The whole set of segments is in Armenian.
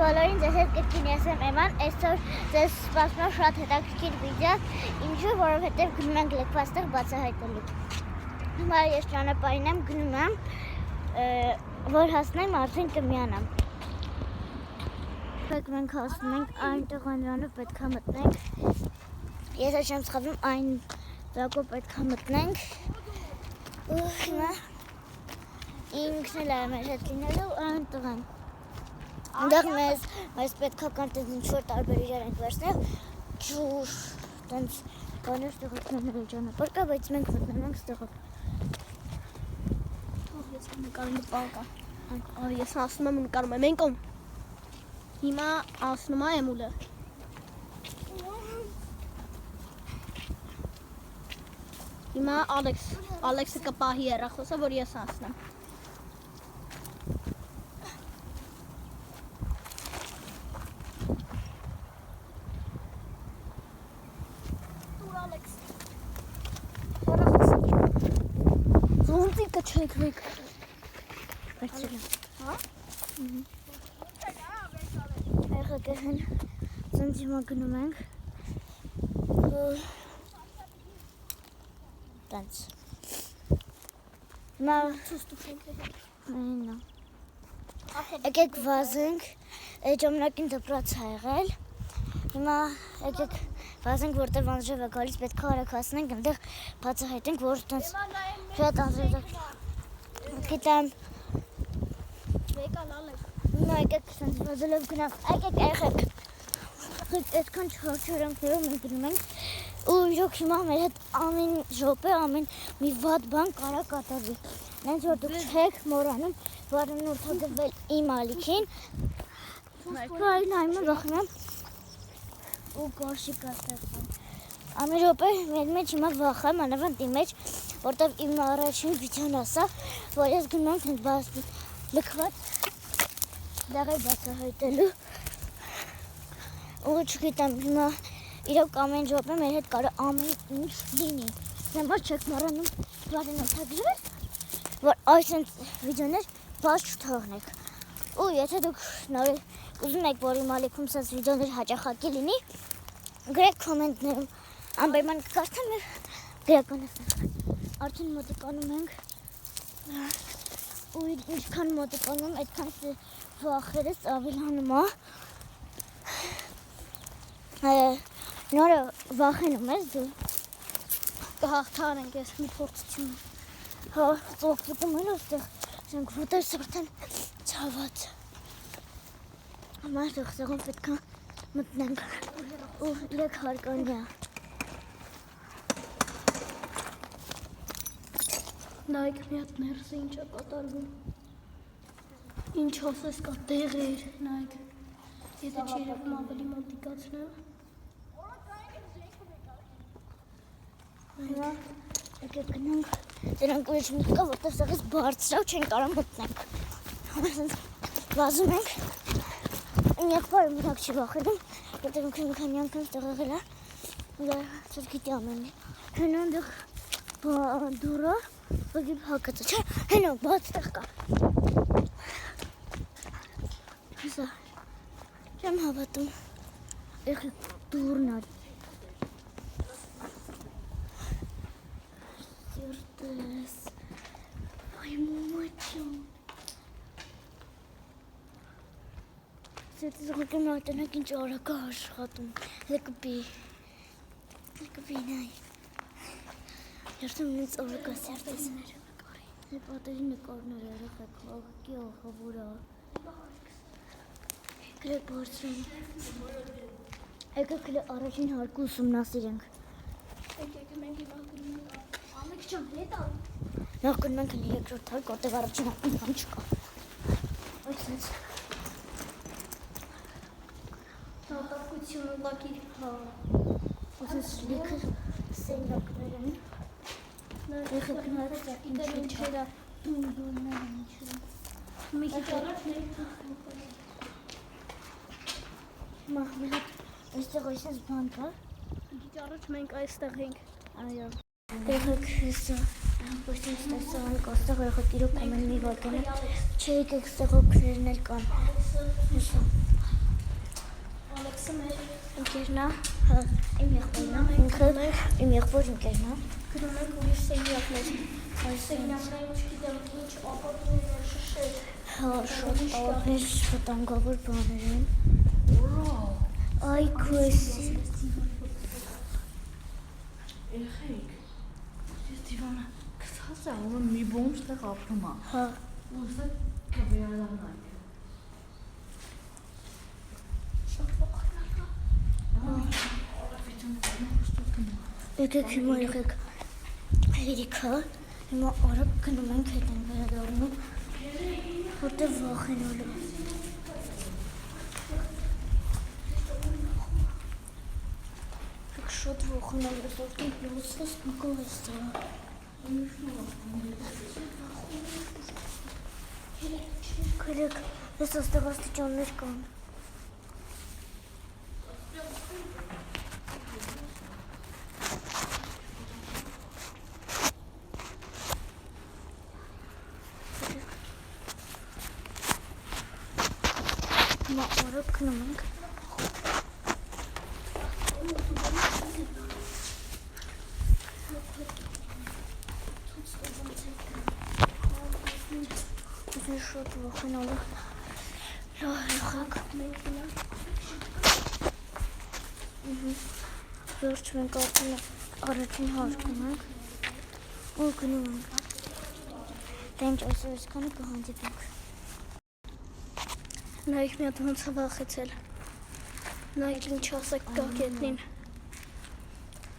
Բոլորին ձեզ հետ կրկին ես եմ Էման, այսօր ձեզ սպասում է շատ հետաքրքիր վիդեո, ինչու, որովհետև գնում ենք լքվածտեղ բացահայտելու։ Հիմա ես ճանապարհին եմ գնում եմ, որ հասնեմ արդեն կմիանամ։ Մենք հասնում ենք այնտեղ անրանով պետք է մտնենք։ Ես չեմ սխալվում, այն ձակով պետք է մտնենք։ Ու հիմա ինքն էլ է մեր հետ լինելու այնտեղ եմ։ Այնտեղ մեզ պետք է կանտես ինչ-որ տարբեր իրար ենք վերցնել, ջուր, տենց կաներ ստեղով նամերել ճանապարհ կա, բայց մենք մտնում ենք ստեղով։ Ես նկարում եմ բանկա։ Ես ասում եմ նկարում եմ ենկոմ։ Հիմա ասնում եմ ուլը։ Հիմա Ալեքսը կպահի հեռախոսը, որ ես ասնեմ։ Ոնց կչեք մեկ։ Հա? Եղեք են, ծնց հիմա գնում ենք։ Տենց։ Հիմա Ցուստուշենք։ այնա։ Եկեք վազենք, այդ ժամանակին դպրոց է եղել։ Հիմա եկեք վազենք, որտեղ անձրև է գալիս, պետք է արագ հասնենք, այնտեղ բացահայտենք, որ տենց շատ անձրև գիտեմ։ Եկան Ալեքս։ Հիմա եկեք տենց վազելով գնանք, եկեք։ Այդքան չհարչորենք վերում մենք գնում ենք ու իրոք հիմա մեր հետ ամեն րոպե, ամեն մի վատ բան կարա կատարվի։ Նենց որ դուք չեք մոռանում վարենորդագրվել իմ ալիքին։ Այն այմը վախնամ ու գորշի կաստեղծեմ։ Ամեն րոպե մեր մեջ հիմա վախ եմ, անավանդ իմ մեջ, որտև իմ առաջին վիդեոն ասա, որ ես գնում եմ լքված դեղի բացահայտելու ու չգիտեմ, հիմա իրոք ամեն րոպե մեր հետ կարա ամեն ինչ լինի։ Նեմար չեք մոռանում վարենորդագրվել, որ այսինչ վիդեոներ բաց չթողնեք։ Ու եթե դուք նորից ուզում եք, որ իմ ալիքում սենց վիդեոներ հաճախակի լինի, գրեք կոմենտներում, անպայման կկարդամ և գրականացնեմ։ Արդեն մոտիկանում ենք ու ինչքան մոտիկանում, այդքան վախերս ավելանում է։ Նորը վախենում ես դու։ Կհաղթանենք ես մի փորձություն։ Հա, ծողծուկում են ոստեղ, շենք ոտեր սրտեն ծաված։ Համար ստեղում պետք է մտնենք ու իրեք հարկանի է։ Նայք մի հատ ներսը ինչ է կատարվում։ Ինչ ասես կա տեղեր, նայք։ Եթե չերևում ավելի մոտիկացնեմ։ Հիմա եկեք գնանք, դրանք ուրիշ մի կա, որտեղ սեղից բարձրավ չեն կարող մտնենք։ Վազում ենք, իմ եղբայրը մենակ չի վախենում, որտեղ ինքը մի քանի անգամ ստեղ եղել է, ծեր գիտի ամենի։ Հենա այնտեղ դուռը, բգի հակացը, չէ, հենա բաց տեղ կա։ Հեսա, չեմ հավատում, եղեք դուռն ա։ Սիրտես, այ մոմաչում։ Սիրտես ղոկեմ նայտնեք ինչ արագ է աշխատում, լկպի նայ։ Երդում ինձ արագ է սիրտես։ Պատերի նկարներ երեխեք, հաղկի աղավուրա։ Գրեք բարձրում։ Եկեք առաջին հարկու ուսումնասիրենք։ Եկեք մենք հիմա գնում ենք Ալեքս ջան, հետ ալ։ Նախ գնում ենք երկրորդ հարկ, որտեղ առաջին հարկում բան չկա։ Այսպես։ Դատարկություն ուղղակի։ Հա։ Ոսես լիքը սենյակներ են։ Եղեք նայեք ինչերա դունգոններ են ինչերա։ Մի քիչ առաջ Հիմա մի հատ այստեղ այսպես բան կա։ Մի քիչ առաջ մենք այստեղ ենք։ Այո։ Եղեք հեսա։ Ոչ ինչ տեսան կաստեղ եղեք իրոք ամեն մի վագոն։ Չէ եկեք ստեղ օգներն էլ կան։ Հեսա։ ընկերն է։ Հա, իմ եղբորն է, ինքը իմ եղբոր ընկերն է։ Գնում ենք ուրիշ սենյակներ։ Այս սենյակները չգիտեմ ինչ ապարտներ շշեր։ Հա, շատ տարբեր վտանգավոր բաներ են։ Այ քույսի։ Երեխեք, ես դիվանը գցած է, ում մի բոմջ տեղ ապրում է։ Հա, Ու սա կվերանանք։ եկեք հիմա եղեք հերիքա, հիմա արագ գնում ենք հետ են վերադառնում, որտեղ վախենալու։ Շատ վախենալու ես, որտեղ լուսես մկով ես տղա։ Կրեք, ես աստեղ աստիճաններ կան։ Հիմա արագ գնում ենք։ Ես շատ վախենալու։ Եղեք։ Վերջ մենք առաջին հարկում ենք ու գնում ենք։ Դե ինչ այսօր այսքանը կհանդիպենք։ Նայեք մի հատ ոնց է վախեցել։ Նայեք ինչ ասեք կակետնին։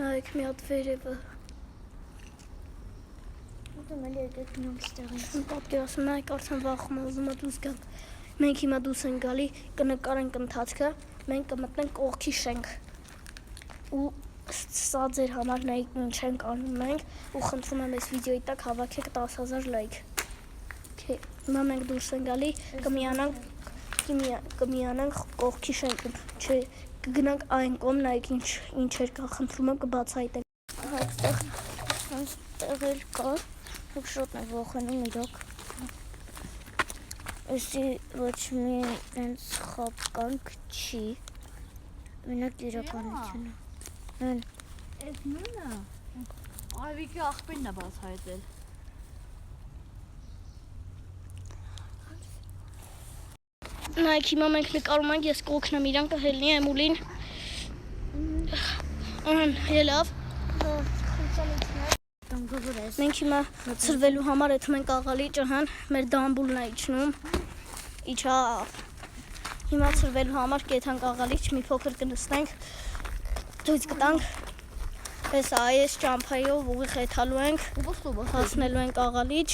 Նայեք մի հատ վերևը։ Ուտում էլ եկեք գնանք ստեղից։ Պատկերացնում նայեք արդեն վախում է ուզում է դուրս գանք։ Մենք հիմա դուրս ենք գալի, կնկարենք ընթացքը, մենք կմտնենք կողքի շենք։ Ու սա ձեր համար նայեք ինչ ենք անում մենք ու խնդրում եմ այս վիդեոյի տակ հավաքեք 10,000 լայք։ Հիմա մենք դուրս ենք գալի, կմիանանք կողքի շենքում, չէ, կգնանք այն կողմ, նայեք ինչ էր կա, խնդրում եմ կբացահայտենք։ Այստեղ ոնց տեղեր կա, դուք շատ եք վախենում իրոք։ Այսի ոչ մի այնց խապկանք չի, մենակ իրականությունը։ Են, Էս նույնը, Այվիկի աղբերն է բացահայտել։ Նայեք հիմա մենք նկարում ենք, ես կողքն եմ իրան կհելնի Էմուլին։ Ելավ։ տանգավոր ես։ Մենք հիմա ծրվելու համար եթում ենք աղալի ջհան, մեր դամբուլն է իջնում։ Իջավ։ Հիմա ծրվելու համար կեթանք աղալիչ, մի փոքր կնստենք, դույց կտանք։ Այս ճամփայով ուղիղ եթալու ենք, հասնելու ենք աղալիչ,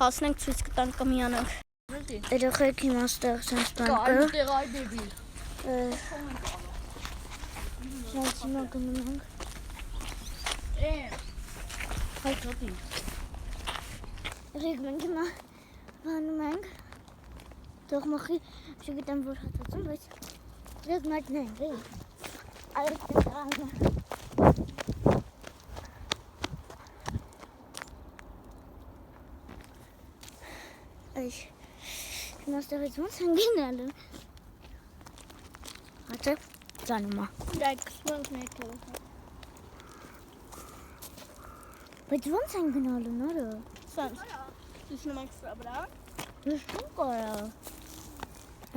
հասնենք ցույց կտանք կմիանանք։ Երեխեք հիմա ստեղ սենց բան կա։ Այդտեղ այ բեբի։ Սենց հիմա գնում ենք։ Հայ կապի։ Երեխեք մենք հիմա բանում ենք։ Տողմախի չգիտեմ որ հատվածում, բայց երեխեք մատնենք, Այդ տղանը։ Այ հիմա ստեղից ոնց են գնալու։ Հատը ծանումա։ Դայք սկսենք ներքևը։ Բայց ոնց են գնալու նորը։ Սենց։ Դիշնում ենք սրա վրա։ Իշտում կարա։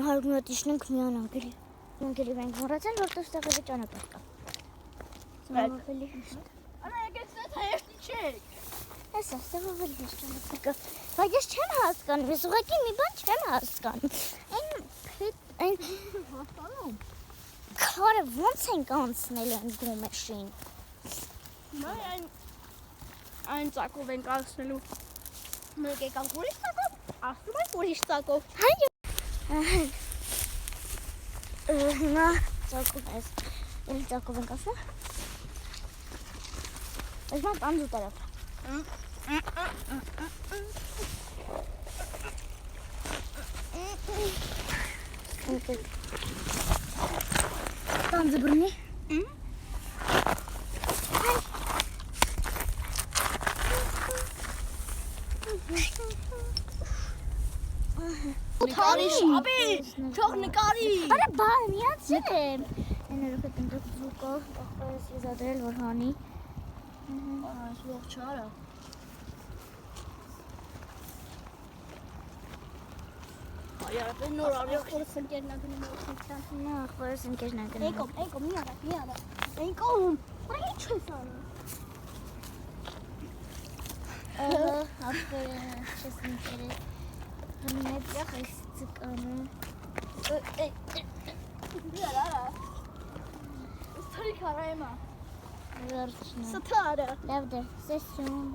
Հարգում է տիշնենք միանանք էլի։ Մենք էլի մենք մոռացան որտեղ ստեղը ճանապարհ կա։ Ավելի հեշտ։ Արա եկեք սա հեշտ չեք։ Այս ստեղը ավելի հեշտ ճանապարհ կա։ Բայց ես չեմ հասկանում, ես ուղղակի մի բան չեմ հասկանում։ Այն Հասկանում։ քարը ոնց ենք անցնել այն գոմեշին։ Նա այն ծակով ենք անցնելու։ Մենք եկանք ուրիշ ծակով, ասում ենք ուրիշ ծակով։ Հայ։ Հիմա ծակով ես։ Էլ ծակով ենք ասում։ Այս բան տանձու տարավ։ Տանձը բրնի։ Նկարի շաբի, թող նկարի։ Արա բան միացել եմ։ Էներոք է տնտեք զուկա, աղբերս եզադրել, որ հանի։ Այս ողջ արա։ Այարապես նոր արյախորս ընկերնա գնում օգնության։ Նա աղբերս ընկերն է գնում։ Էկոմ, մի արա։ Էկոմ, բրա ինչ ես անում։ Ահա, աղբերը չես ընկերը։ Հնեց այս ծկանը։ Արա։ Սթորիկ արա եմա։ Վերջնը։ Սթարը։ Լավ դե, սեսյուն։